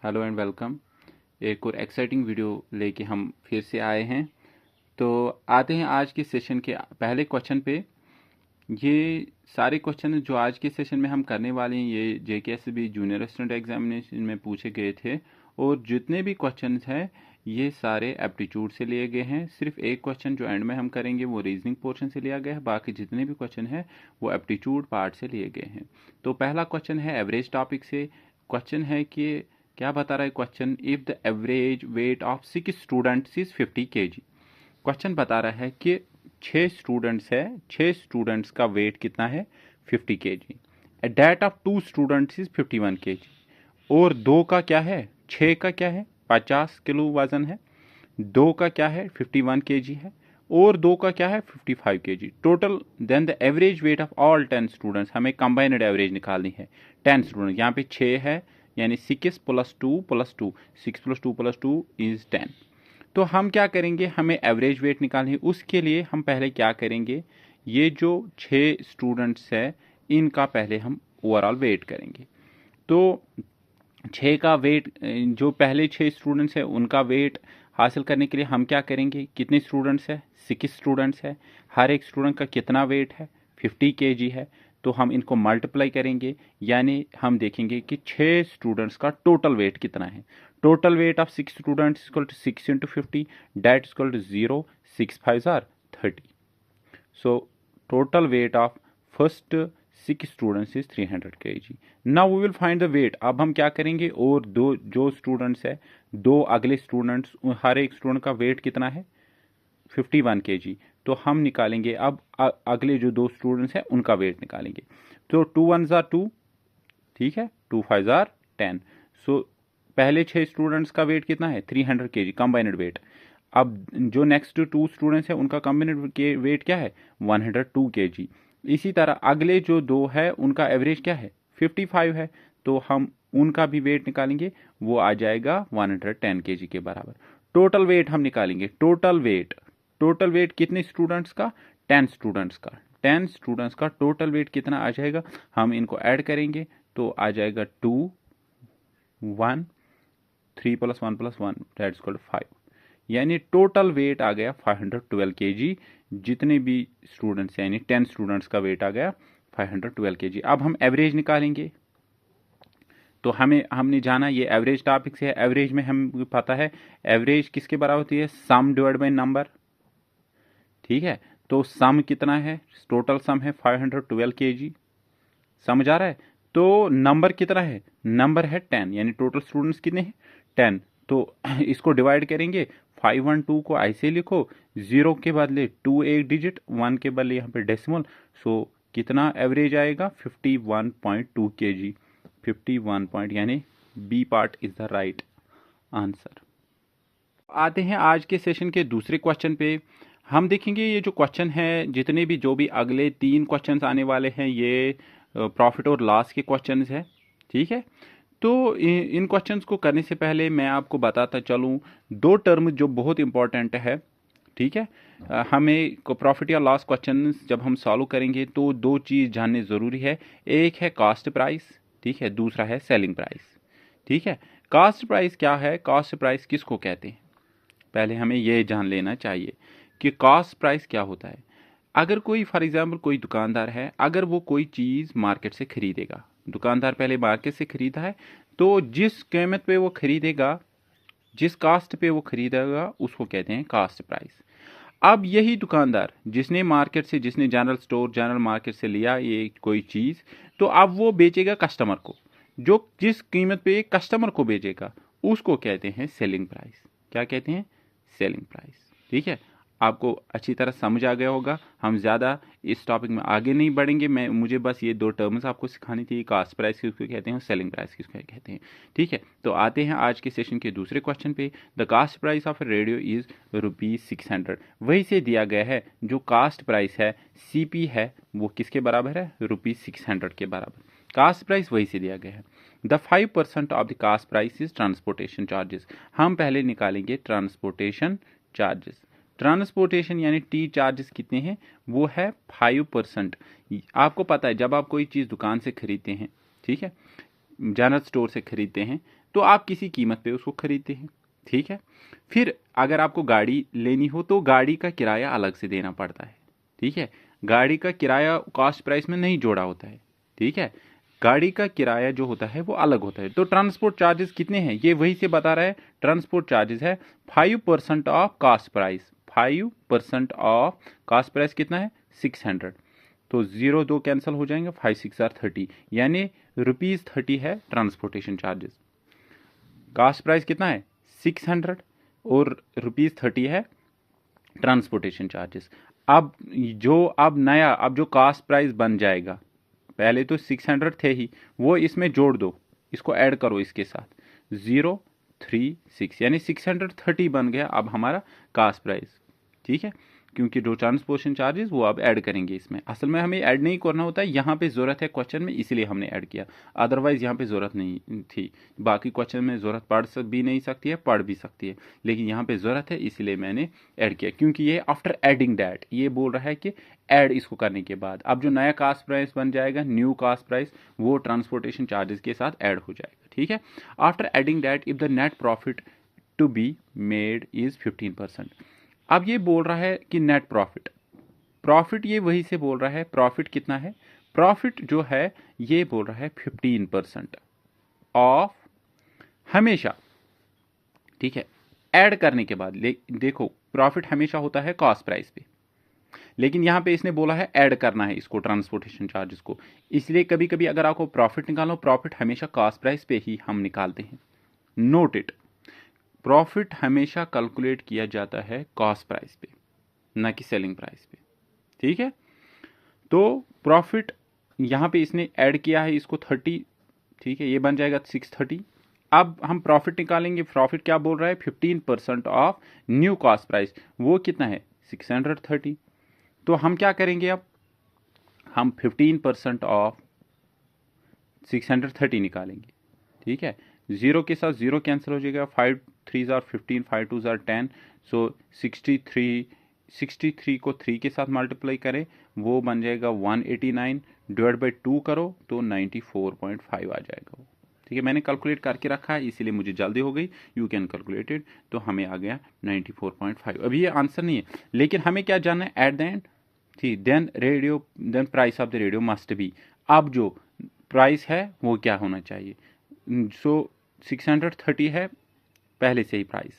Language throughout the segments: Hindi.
Hello and welcome. एक और एक्साइटिंग वीडियो लेके हम फिर से आए हैं। तो आते हैं आज के सेशन के पहले क्वेश्चन पे। ये सारे क्वेश्चन जो आज के सेशन में हम करने वाले हैं ये JKSB जूनियर असिस्टेंट एग्जामिनेशन में पूछे गए थे, और जितने भी क्वेश्चन हैं ये सारे एप्टीट्यूड से लिए गए हैं। सिर्फ एक क्वेश्चन जो एंड में हम करेंगे वो रीजनिंग पोर्शन से लिया गया है, बाकी जितने भी क्वेश्चन हैं वो एप्टीट्यूड पार्ट से लिए गए हैं। तो पहला क्वेश्चन है एवरेज टॉपिक से। क्वेश्चन है कि क्या बता रहा है question, if the average weight of 6 students is 50 kg। Question बता रहा है कि 6 स्टूडेंट्स है, 6 स्टूडेंट्स का वेट कितना है 50 kg। That of 2 students is 51 kg। और 2 का क्या है, 6 का क्या है 50 किलो वजन है, 2 का क्या है 51 kg है, और 2 का क्या है 55 kg total. Then the average weight of all 10 students, हमें कंबाइंड एवरेज निकालनी है 10 स्टूडेंट। यहाँ पे 6 है यानी 6 + 2 + 2, 6 + 2 + 2 इज 10। तो हम क्या करेंगे, हमें एवरेज वेट निकालनी है। उसके लिए हम पहले क्या करेंगे, ये जो 6 स्टूडेंट्स है इनका पहले हम ओवरऑल वेट करेंगे। तो 6 का वेट, जो पहले 6 स्टूडेंट्स हैं उनका वेट हासिल करने के लिए हम क्या करेंगे, कितने स्टूडेंट्स है 6 स्टूडेंट्स है, हर एक स्टूडेंट का कितना वेट है 50 kg है। तो हम इनको मल्टीप्लाई करेंगे, यानी हम देखेंगे कि 6 स्टूडेंट्स का टोटल वेट कितना है। Total weight of 6 students equal to 6 × 50, that equal to 0, 6 5 are 30। So total weight of first 6 students is 300 kg. Now we will find the weight. अब हम क्या करेंगे, और दो जो स्टूडेंट्स है, दो अगले स्टूडेंट्स, हर एक स्टूडेंट का वेट कितना है 51 kg। तो हम निकालेंगे अब अगले जो दो स्टूडेंट्स हैं उनका वेट निकालेंगे। तो 2 1 जार 2, ठीक है, 2 5 जार 10। सो पहले 6 स्टूडेंट्स का वेट कितना है 300 kg कंबाइंड वेट। अब जो नेक्स्ट 2 स्टूडेंट्स हैं उनका कंबाइंड वेट क्या है 102 kg। इसी तरह अगले जो दो है उनका एवरेज क्या है 55 है, तो हम उनका भी वेट निकालेंगे, वो आ जाएगा 110 kg के बराबर। टोटल वेट हम निकालेंगे, टोटल वेट कितने स्टूडेंट्स का 10 स्टूडेंट्स का, 10 स्टूडेंट्स का टोटल वेट कितना आ जाएगा, हम इनको ऐड करेंगे तो आ जाएगा 2 1 3 + 1 + 1 दैट इज इक्वल टू 5। यानी टोटल वेट आ गया 512 kg। जितने भी स्टूडेंट्स यानी 10 स्टूडेंट्स का वेट आ गया 512 kg। अब हम एवरेज निकालेंगे। तो हमने जाना ये एवरेज टॉपिक से है। एवरेज में हमें पता है एवरेज किसके बराबर होती है, सम डिवाइड बाय नंबर, ठीक है। तो सम कितना है, टोटल सम है 512 kg, समझ आ रहा है। तो नंबर कितना है, नंबर है 10, यानी टोटल स्टूडेंट्स कितने हैं 10। तो इसको डिवाइड करेंगे, 512 को ऐसे लिखो, 0 के बदले 2 एक डिजिट, 1 के बदले यहाँ पे डेसिमल। सो कितना एवरेज आएगा 51.2 kg। 51 पॉइंट यानी B part is the right answer. आते हैं आज के सेशन के दूसरे क्वेश्चन पे। हम देखेंगे ये जो क्वेश्चन है, जितने भी जो भी अगले 3 क्वेश्चंस आने वाले हैं ये प्रॉफिट और लॉस के क्वेश्चंस है, ठीक है। तो इन क्वेश्चंस को करने से पहले मैं आपको बताता चलूँ 2 टर्म जो बहुत इंपॉर्टेंट है, ठीक है। हमें प्रॉफिट या लॉस क्वेश्चन जब हम सॉल्व करेंगे तो 2 चीज़ जानने ज़रूरी है। एक है कॉस्ट प्राइस, ठीक है, दूसरा है सेलिंग प्राइस, ठीक है। कॉस्ट प्राइस क्या है, कॉस्ट प्राइस किसको कहते हैं, पहले हमें ये जान लेना चाहिए कि कॉस्ट प्राइस क्या होता है। अगर कोई फॉर एग्जांपल कोई दुकानदार है, अगर वो कोई चीज़ मार्केट से खरीदेगा, दुकानदार पहले मार्केट से खरीदा है, तो जिस कीमत पे वो खरीदेगा, जिस कास्ट पे वो खरीदेगा उसको कहते हैं कॉस्ट प्राइस। अब यही दुकानदार जिसने मार्केट से, जिसने जनरल स्टोर जनरल मार्केट से लिया ये कोई चीज़, तो अब वो बेचेगा कस्टमर को, जो जिस कीमत पे कस्टमर को बेचेगा उसको कहते हैं सेलिंग प्राइस। क्या कहते हैं, सेलिंग प्राइस, ठीक है। आपको अच्छी तरह समझ आ गया होगा। हम ज़्यादा इस टॉपिक में आगे नहीं बढ़ेंगे, मुझे बस ये 2 टर्म्स आपको सिखानी थी, कास्ट प्राइस किसको कहते हैं, सेलिंग प्राइस किसको कहते हैं, ठीक है। तो आते हैं आज के सेशन के दूसरे क्वेश्चन पे। The cost price of A radio is ₹600। वही से दिया गया है जो कास्ट प्राइस है, CP है, वो किसके बराबर है ₹600 के बराबर। कास्ट प्राइस वही से दिया गया है। The 5% of the cost price is transportation charges. हम पहले निकालेंगे ट्रांसपोर्टेशन चार्जेस। ट्रांसपोर्टेशन यानी टी चार्जेस कितने हैं, वो है 5%। आपको पता है जब आप कोई चीज़ दुकान से खरीदते हैं, ठीक है, जनरल स्टोर से खरीदते हैं तो आप किसी कीमत पे उसको खरीदते हैं, ठीक है। फिर अगर आपको गाड़ी लेनी हो तो गाड़ी का किराया अलग से देना पड़ता है, ठीक है। गाड़ी का किराया कॉस्ट प्राइस में नहीं जोड़ा होता है, ठीक है। गाड़ी का किराया जो होता है वो अलग होता है। तो ट्रांसपोर्ट चार्जेस कितने हैं ये वही से बता रहा है। ट्रांसपोर्ट चार्जेस है 5% of cost price. 5% of cost price कितना है 600। तो 0 2 कैंसिल हो जाएंगे, 5 6 आर 30, यानी ₹30 है ट्रांसपोर्टेशन चार्जेस। कास्ट प्राइस कितना है 600 और ₹30 है ट्रांसपोर्टेशन चार्जेस। अब जो कास्ट प्राइस बन जाएगा, पहले तो 600 थे ही, वो इसमें जोड़ दो, इसको ऐड करो इसके साथ 036, यानी 630 बन गया अब हमारा कास्ट प्राइस, ठीक है। क्योंकि जो ट्रांसपोर्टेशन चार्जेस वो अब ऐड करेंगे इसमें। असल में हमें ऐड नहीं करना होता है, यहाँ पे ज़रूरत है क्वेश्चन में इसलिए हमने ऐड किया, अदरवाइज़ यहाँ पे ज़रूरत नहीं थी। बाकी क्वेश्चन में ज़रूरत पड़ भी नहीं सकती है, पढ़ भी सकती है, लेकिन यहाँ पे ज़रूरत है इसलिए मैंने ऐड किया। क्योंकि ये आफ्टर एडिंग दैट, ये बोल रहा है कि ऐड इसको करने के बाद अब जो नया कास्ट प्राइस बन जाएगा, न्यू कास्ट प्राइस, वो ट्रांसपोर्टेशन चार्जेस के साथ ऐड हो जाएगा, ठीक है। After adding that if the net profit to be made is 15%। अब ये बोल रहा है कि नेट प्रॉफिट, प्रॉफिट ये वही से बोल रहा है। प्रॉफिट कितना है, प्रॉफिट जो है ये बोल रहा है 15% ऑफ हमेशा, ठीक है। ऐड करने के बाद देखो प्रॉफिट हमेशा होता है कॉस्ट प्राइस पे, लेकिन यहां पे इसने बोला है ऐड करना है इसको ट्रांसपोर्टेशन चार्जेस को, इसलिए कभी कभी अगर आपको प्रॉफिट निकालो, प्रॉफिट हमेशा कॉस्ट प्राइस पे ही हम निकालते हैं। नोट इट, प्रॉफिट हमेशा कैलकुलेट किया जाता है कॉस्ट प्राइस पे, ना कि सेलिंग प्राइस पे, ठीक है। तो प्रॉफिट यहां पे इसने ऐड किया है इसको 30, ठीक है, ये बन जाएगा 630। अब हम प्रॉफिट निकालेंगे, प्रॉफिट क्या बोल रहा है 15% ऑफ न्यू कॉस्ट प्राइस, वो कितना है 630। तो हम क्या करेंगे, अब हम 15% ऑफ 630 निकालेंगे, ठीक है। जीरो के साथ जीरो कैंसिल हो जाएगा, 5 3 आर 15, 5 2 आर 10, सो 63 को 3 के साथ मल्टीप्लाई करें, वो बन जाएगा 189, डिवाइड बाई 2 करो तो 94.5 आ जाएगा वो, ठीक है। मैंने कैलकुलेट करके रखा है इसलिए मुझे जल्दी हो गई, यू कैन कैलकुलेट इट, तो हमें आ गया 94.5। अभी ये आंसर नहीं है, लेकिन हमें क्या जानना है एट द एंड, ठीक। Then price of the radio must be, अब जो प्राइस है वो क्या होना चाहिए। सो 630 है पहले से ही प्राइस,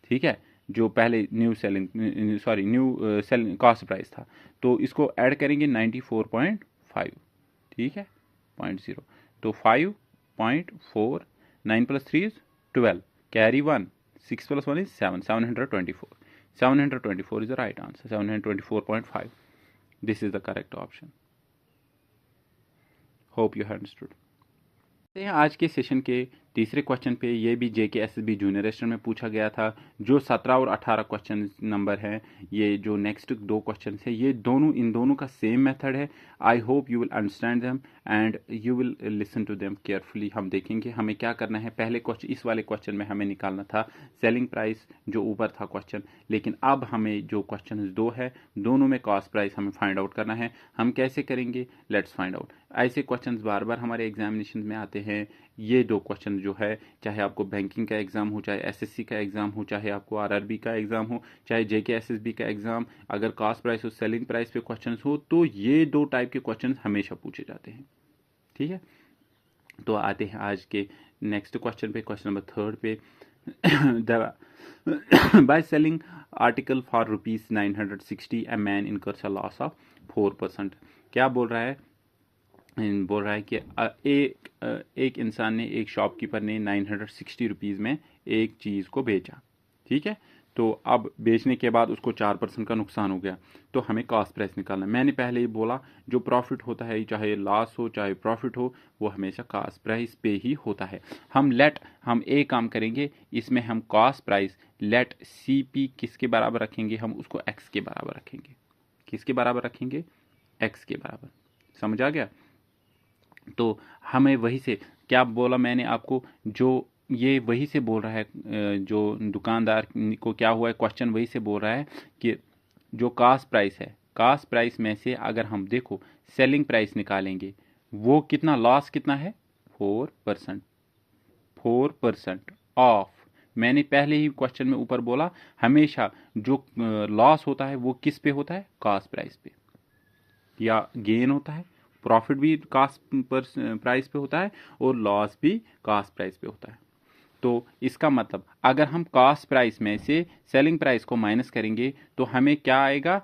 ठीक है, जो पहले न्यू सेलिंग कॉस्ट प्राइस था, तो इसको ऐड करेंगे 94.5, ठीक है, 0.0, तो 5.4, 9 + 3 is 12, carry 1, 6 + 1 is 7, 724, 724 is the right answer, 724.5, this is the correct option. Hope you have understood. आज के सेशन के तीसरे क्वेश्चन पे, ये भी JKSSB जूनियर रजिस्टर में पूछा गया था। जो 17 और 18 क्वेश्चन नंबर है, ये जो नेक्स्ट 2 क्वेश्चन है, ये इन दोनों का सेम मेथड है। I hope you will understand them and you will listen to them carefully. हम देखेंगे हमें क्या करना है। पहले क्वेश्चन, इस वाले क्वेश्चन में हमें निकालना था सेलिंग प्राइस जो ऊपर था क्वेश्चन, लेकिन अब हमें जो क्वेश्चन 2 है, दोनों में कॉस्ट प्राइस हमें फाइंड आउट करना है। हम कैसे करेंगे, लेट्स फाइंड आउट। ऐसे क्वेश्चन बार बार हमारे एग्जामिनेशन में आते हैं। ये 2 क्वेश्चन जो है, चाहे आपको बैंकिंग का एग्जाम हो, चाहे SSC का एग्जाम हो, चाहे आपको RRB का एग्जाम हो, चाहे JKSSB का एग्जाम, अगर कॉस्ट प्राइस और सेलिंग प्राइस पे क्वेश्चन हो, तो ये 2 टाइप के क्वेश्चन हमेशा पूछे जाते हैं, ठीक है। तो आते हैं आज के नेक्स्ट क्वेश्चन पे, क्वेश्चन नंबर 3 पे। By selling article for ₹960 a man incurs a loss of 4%। क्या बोल रहा है कि एक इंसान ने, एक शॉपकीपर ने 960 रुपीज़ में एक चीज़ को बेचा, ठीक है। तो अब बेचने के बाद उसको 4% का नुकसान हो गया, तो हमें कॉस्ट प्राइस निकालना है। मैंने पहले ही बोला जो प्रॉफिट होता है, चाहे लॉस हो चाहे प्रॉफिट हो, वो हमेशा कॉस्ट प्राइस पे ही होता है। हम एक काम करेंगे, इसमें हम कॉस्ट प्राइस लेट CP किसके बराबर रखेंगे, हम उसको X के बराबर रखेंगे। किसके बराबर रखेंगे, X के बराबर। समझ आ गया। तो हमें वही से क्या बोला मैंने आपको, जो ये वही से बोल रहा है, जो दुकानदार को क्या हुआ है, क्वेश्चन वही से बोल रहा है कि जो कास्ट प्राइस है, कास्ट प्राइस में से अगर हम देखो सेलिंग प्राइस निकालेंगे, वो कितना लॉस कितना है 4%। 4% ऑफ। मैंने पहले ही क्वेश्चन में ऊपर बोला, हमेशा जो लॉस होता है वो किस पे होता है? कॉस्ट प्राइस पे। या गेन होता है, प्रॉफिट भी कॉस्ट प्राइस पे होता है और लॉस भी कॉस्ट प्राइस पे होता है। तो इसका मतलब अगर हम कॉस्ट प्राइस में से सेलिंग प्राइस को माइनस करेंगे तो हमें क्या आएगा?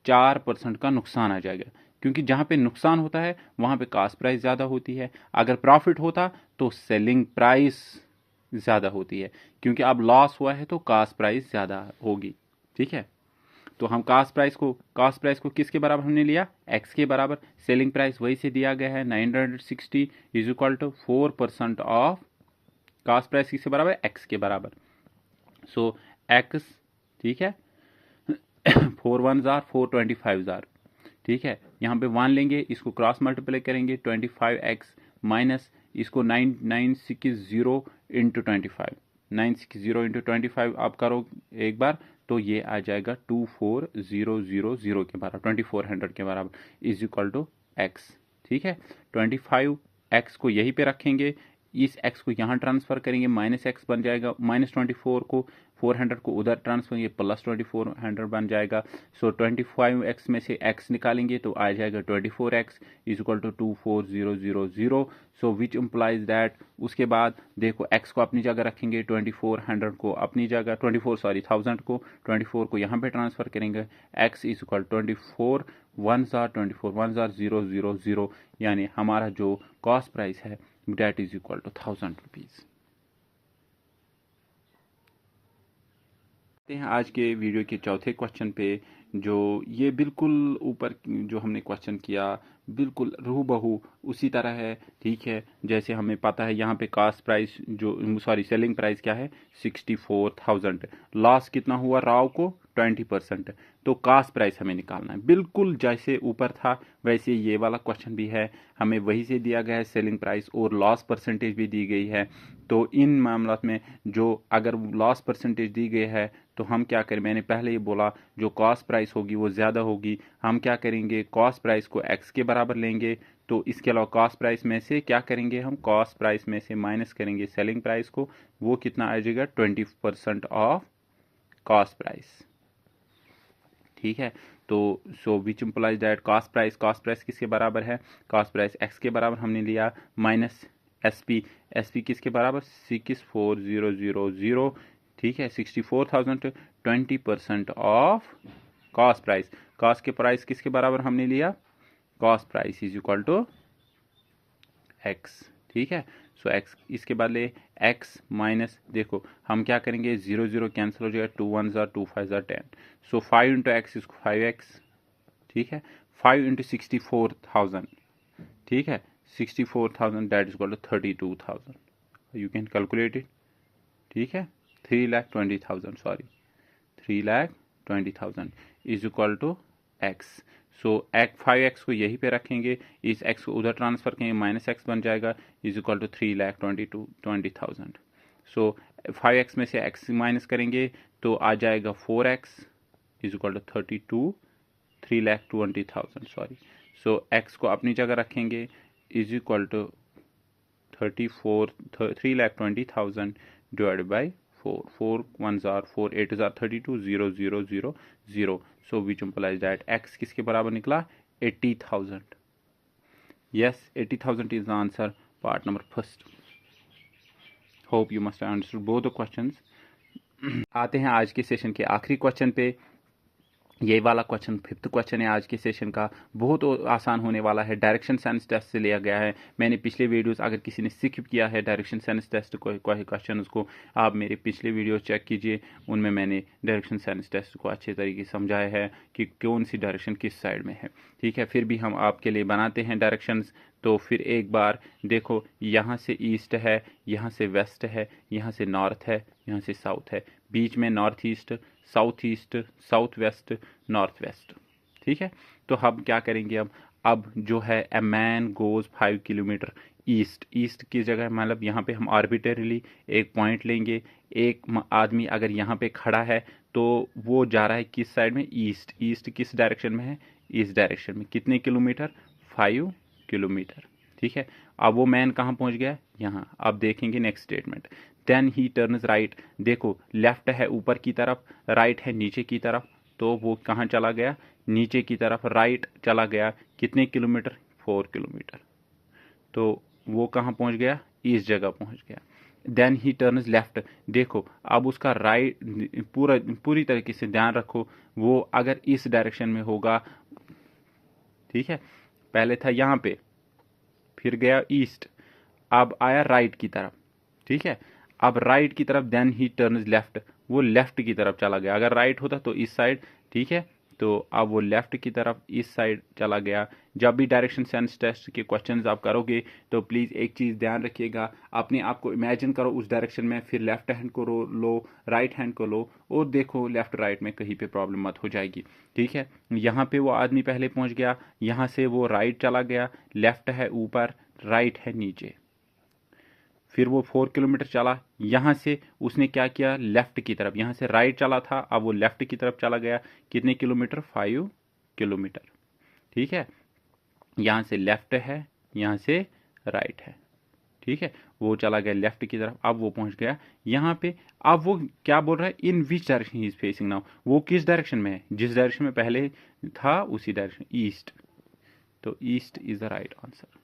4% का नुकसान आ जाएगा, क्योंकि जहां पे नुकसान होता है वहां पे कॉस्ट प्राइस ज़्यादा होती है। अगर प्रॉफिट होता तो सेलिंग प्राइस ज़्यादा होती है, क्योंकि अब लॉस हुआ है तो कॉस्ट प्राइस ज़्यादा होगी। ठीक है, तो हम कॉस्ट प्राइस को किसके बराबर हमने लिया? एक्स के बराबर। सेलिंग प्राइस वही से दिया गया है 960 is equal to 4% of cost price किसके बराबर? एक्स के बराबर। सो एक्स, ठीक है, 4 1 जार 4 25 जार, ठीक है। यहाँ पे 1 लेंगे, इसको क्रॉस मल्टीप्लाई करेंगे 25x माइनस इसको 960 इंटू 25, 960 इंटू 25 आप करो एक बार तो ये आ जाएगा 24000 के बराबर, 2400 के बराबर इज इक्वल टू एक्स। ठीक है, 25x को यहीं पे रखेंगे, इस x को यहाँ ट्रांसफर करेंगे, माइनस एक्स बन जाएगा, माइनस 24 को 400 को उधर ट्रांसफर करेंगे, प्लस 2400 बन जाएगा। सो 25x में से x निकालेंगे तो आ जाएगा 24x is equal to 24000। So which implies that, उसके बाद देखो x को अपनी जगह रखेंगे, 2400 को अपनी जगह, 1000 को 24 को यहाँ पे ट्रांसफर करेंगे, x is equal 24 1 jar 24 1 jar 000, यानी हमारा जो कॉस्ट प्राइस है that is equal to 1000 rupees. आज के वीडियो के चौथे क्वेश्चन पे, जो ये बिल्कुल ऊपर जो हमने क्वेश्चन किया बिल्कुल रूबहू उसी तरह है। ठीक है, जैसे हमें पता है यहाँ पे कास्ट प्राइस जो सेलिंग प्राइस क्या है? 64,000। लॉस कितना हुआ राव को? 20%। तो कास्ट प्राइस हमें निकालना है, बिल्कुल जैसे ऊपर था वैसे ये वाला क्वेश्चन भी है, हमें वही से दिया गया है, सेलिंग प्राइस और लॉस परसेंटेज भी दी गई है। तो इन मामलों में जो अगर लॉस परसेंटेज दी गई है तो हम क्या करें? मैंने पहले ही बोला जो कॉस्ट प्राइस होगी वो ज़्यादा होगी, हम क्या करेंगे? कॉस्ट प्राइस को एक्स के बराबर लेंगे। तो इसके अलावा कॉस्ट प्राइस में से क्या करेंगे? हम कॉस्ट प्राइस में से माइनस करेंगे सेलिंग प्राइस को, वो कितना आ जाएगा? 20% ऑफ कॉस्ट प्राइस। ठीक है, तो so which implies that cost price किसके बराबर है? कॉस्ट प्राइस एक्स के बराबर हमने लिया, माइनस एस पी किसके बराबर? 64000। ठीक है, 64,000, 20% ऑफ कॉस्ट प्राइस। कॉस्ट के प्राइस किसके बराबर हमने लिया? Cost price is equal to x. ठीक है, सो एक्स इसके बदले एक्स माइनस, देखो हम क्या करेंगे? 0 0 कैंसिल हो जाएगा, 2 1 जार 2 5 जार 10। सो 5 इंटू एक्स इसको 5x। ठीक है, 5 इंटू 64,000, ठीक है, 64,000 that is equal to 32,000। You can calculate it. ठीक है, 3,20,000, sorry 3,20,000 is equal to x. So 5x को यहीं पे रखेंगे, इस x को उधर ट्रांसफर करेंगे, माइनस एक्स बन जाएगा is equal to 3,20,000। So 5x में से x माइनस करेंगे तो आ जाएगा 4x is equal to 3,20,000, sorry. So x को अपनी जगह रखेंगे is equal to 3,20,000 divided by 4, 4 1 जार 4 8 जार 32 0 0 0 0। So which implies that x किसके बराबर निकला? 80,000। Yes, 80,000 is the answer, part number first. Hope you must understood both the questions. आते हैं आज के सेशन के आखिरी क्वेश्चन पे। ये वाला क्वेश्चन 5th क्वेश्चन है आज के सेशन का, बहुत आसान होने वाला है, डायरेक्शन सेंस टेस्ट से लिया गया है। मैंने पिछले वीडियोस, अगर किसी ने स्किप किया है डायरेक्शन सेंस टेस्ट को क्वेश्चन को, आप मेरे पिछले वीडियो चेक कीजिए, उनमें मैंने डायरेक्शन सेंस टेस्ट को अच्छे तरीके से समझाया है कि कौन सी डायरेक्शन किस साइड में है। ठीक है, फिर भी हम आपके लिए बनाते हैं डायरेक्शंस। तो फिर एक बार देखो, यहाँ से ईस्ट है, यहाँ से वेस्ट है, यहाँ से नॉर्थ है, यहाँ से साउथ है, बीच में north east, south west, north west. ठीक है, तो हम क्या करेंगे? अब जो है a man goes 5 kilometre east की जगह, मतलब यहाँ पे हम आर्बिटरीली एक पॉइंट लेंगे। एक आदमी अगर यहाँ पे खड़ा है तो वो जा रहा है किस साइड में? ईस्ट किस डायरेक्शन में है? ईस्ट डायरेक्शन में। कितने किलोमीटर? 5 किलोमीटर। ठीक है। अब वो मैन कहाँ पहुंच गया, यहाँ। अब देखेंगे next statement, then he turns right. देखो लेफ्ट है ऊपर की तरफ, राइट है नीचे की तरफ, तो वो कहाँ चला गया, नीचे की तरफ राइट चला गया। कितने किलोमीटर, 4 किलोमीटर। तो वो कहाँ पहुंच गया, इस जगह पहुंच गया। Then he turns left. देखो अब उसका राइट पूरी तरीके से ध्यान रखो, वो अगर इस डायरेक्शन में होगा, ठीक है, पहले था यहाँ पे, फिर गया ईस्ट, अब आया राइट की तरफ, ठीक है। अब राइट की तरफ, देन ही टर्न्स लेफ्ट, वो लेफ्ट की तरफ चला गया। अगर राइट होता तो इस साइड, ठीक है, तो अब वो लेफ्ट की तरफ इस साइड चला गया। जब भी डायरेक्शन सेंस टेस्ट के क्वेश्चंस आप करोगे तो प्लीज़ एक चीज़ ध्यान रखिएगा, अपने आप को इमेजिन करो उस डायरेक्शन में, फिर लेफ्ट हैंड को लो, राइट हैंड को लो, और देखो लेफ्ट राइट में कहीं पे प्रॉब्लम मत हो जाएगी, ठीक है। यहाँ पे वो आदमी पहले पहुँच गया, यहाँ से वो राइट चला गया, लेफ्ट है ऊपर, राइट है नीचे। फिर वो 4 किलोमीटर चला, यहाँ से उसने क्या किया, लेफ्ट की तरफ, यहाँ से राइट चला था, अब वो लेफ्ट की तरफ चला गया। कितने किलोमीटर, 5 किलोमीटर, ठीक है। यहाँ से लेफ्ट है, यहाँ से राइट है, ठीक है। वो चला गया लेफ्ट की तरफ, अब वो पहुंच गया यहाँ पे। अब वो क्या बोल रहा है, in which direction he is facing now, वो किस डायरेक्शन में है, जिस डायरेक्शन में पहले था उसी डायरेक्शन, ईस्ट। तो east is the right answer.